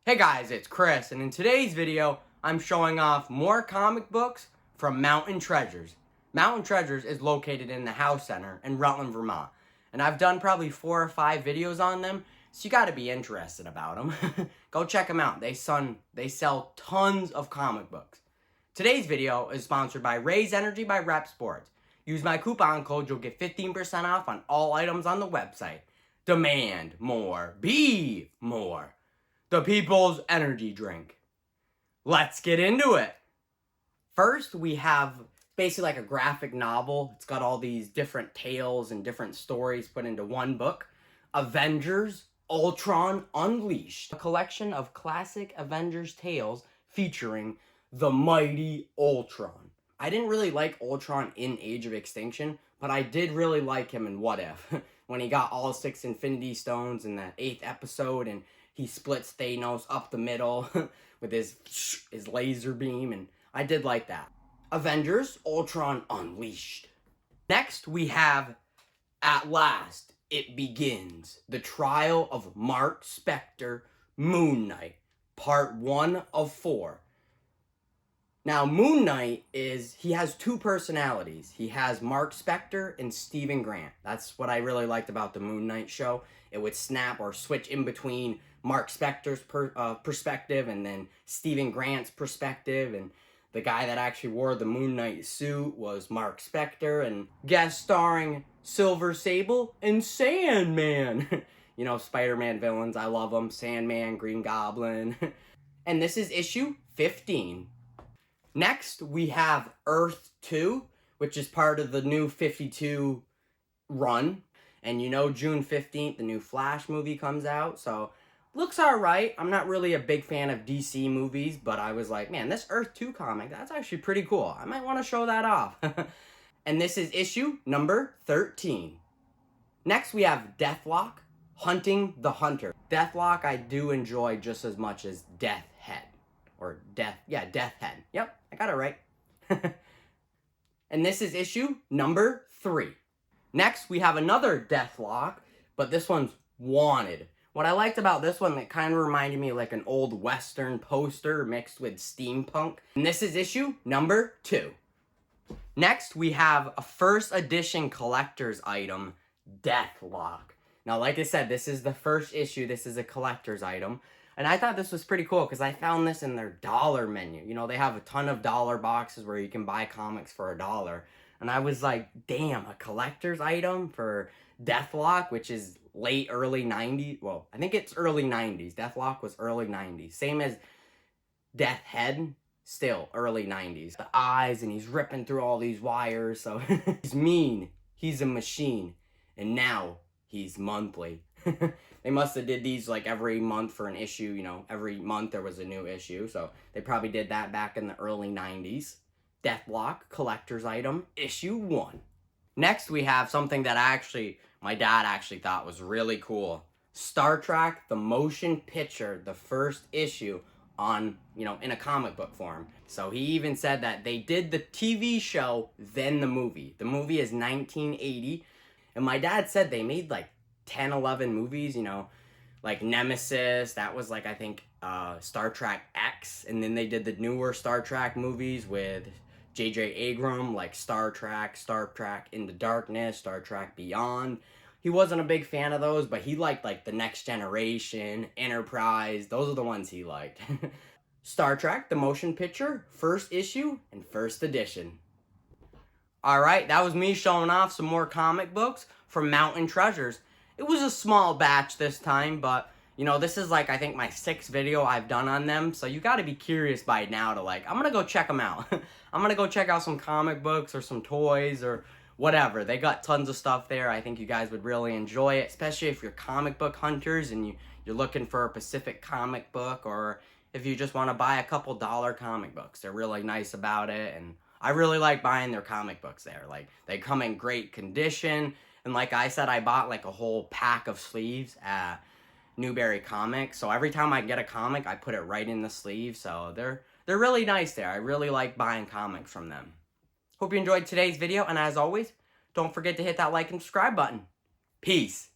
Hey guys, it's Chris, and in today's video, I'm showing off more comic books from Mountain Treasures. Mountain Treasures is located in the Howe Center in Rutland, Vermont. And I've done probably 4 or 5 videos on them, so you gotta be interested about them. Go check them out. They sell tons of comic books. Today's video is sponsored by Raise Energy by Rep Sports. Use my coupon code, you'll get 15% off on all items on the website. Demand more, be more. The people's energy drink. Let's get into it. First, we have basically like a graphic novel. It's got all these different tales and different stories put into one book. Avengers, Ultron Unleashed. A collection of classic Avengers tales featuring the mighty Ultron. I didn't really like Ultron in Age of Extinction, but I did really like him in What If. When he got all 6 Infinity Stones in the 8th episode and he splits Thanos up the middle with his laser beam, and I did like that. Avengers, Ultron Unleashed. Next, we have At Last, It Begins. The Trial of Mark Spector, Moon Knight, Part 1 of 4. Now, Moon Knight he has 2 personalities. He has Mark Spector and Stephen Grant. That's what I really liked about the Moon Knight show. It would snap or switch in between Mark Spector's perspective and then Stephen Grant's perspective. And the guy that actually wore the Moon Knight suit was Mark Spector, and guest starring Silver Sable and Sandman. You know, Spider-Man villains, I love them. Sandman, Green Goblin. And this is issue 15. Next, we have Earth 2, which is part of the new 52 run. And you know, June 15th, the new Flash movie comes out, so looks alright. I'm not really a big fan of DC movies, but I was like, man, this Earth 2 comic, that's actually pretty cool. I might want to show that off. And this is issue number 13. Next, we have Deathlok, Hunting the Hunter. Deathlok I do enjoy just as much as Death Head. Or Death Head. Yep, I got it right. And this is issue number 3. Next, we have another Deathlok, but this one's Wanted. What I liked about this one, that kind of reminded me of like an old Western poster mixed with steampunk. And this is issue number 2. Next, we have a first edition collector's item, Deathlok. Now, like I said, this is the first issue. This is a collector's item. And I thought this was pretty cool because I found this in their dollar menu. You know, they have a ton of dollar boxes where you can buy comics for $1. And I was like, damn, a collector's item for Deathlok, which is late, early 90s. Well, I think it's early 90s. Deathlok was early 90s. Same as Death Head, still early 90s. The eyes, and he's ripping through all these wires. So he's mean. He's a machine. And now he's monthly. They must have did these like every month for an issue. You know, every month there was a new issue. So they probably did that back in the early 90s. Deathlok, collector's item, issue 1. Next, we have something that my dad actually thought was really cool. Star Trek, the motion picture, the first issue on, in a comic book form. So he even said that they did the TV show, then the movie. The movie is 1980. And my dad said they made like 10, 11 movies, like Nemesis. That was like, I think, Star Trek X. And then they did the newer Star Trek movies with J.J. Abrams, like Star Trek Into Darkness, Star Trek Beyond. He wasn't a big fan of those, but he liked like The Next Generation, Enterprise. Those are the ones he liked. Star Trek, the motion picture, first issue, and first edition. Alright, that was me showing off some more comic books from Mountain Treasures. It was a small batch this time, but this is like, I think, my 6th video I've done on them, so you gotta be curious by now to like, I'm gonna go check them out. I'm gonna go check out some comic books or some toys or whatever. They got tons of stuff there. I think you guys would really enjoy it, especially if you're comic book hunters and you're looking for a specific comic book, or if you just want to buy a couple dollar comic books. They're really nice about it, and I really like buying their comic books there. Like, they come in great condition, and like I said, I bought like a whole pack of sleeves at Newberry Comics, so every time I get a comic, I put it right in the sleeve, so they're really nice there. I really like buying comics from them. Hope you enjoyed today's video, and as always, don't forget to hit that like and subscribe button. Peace.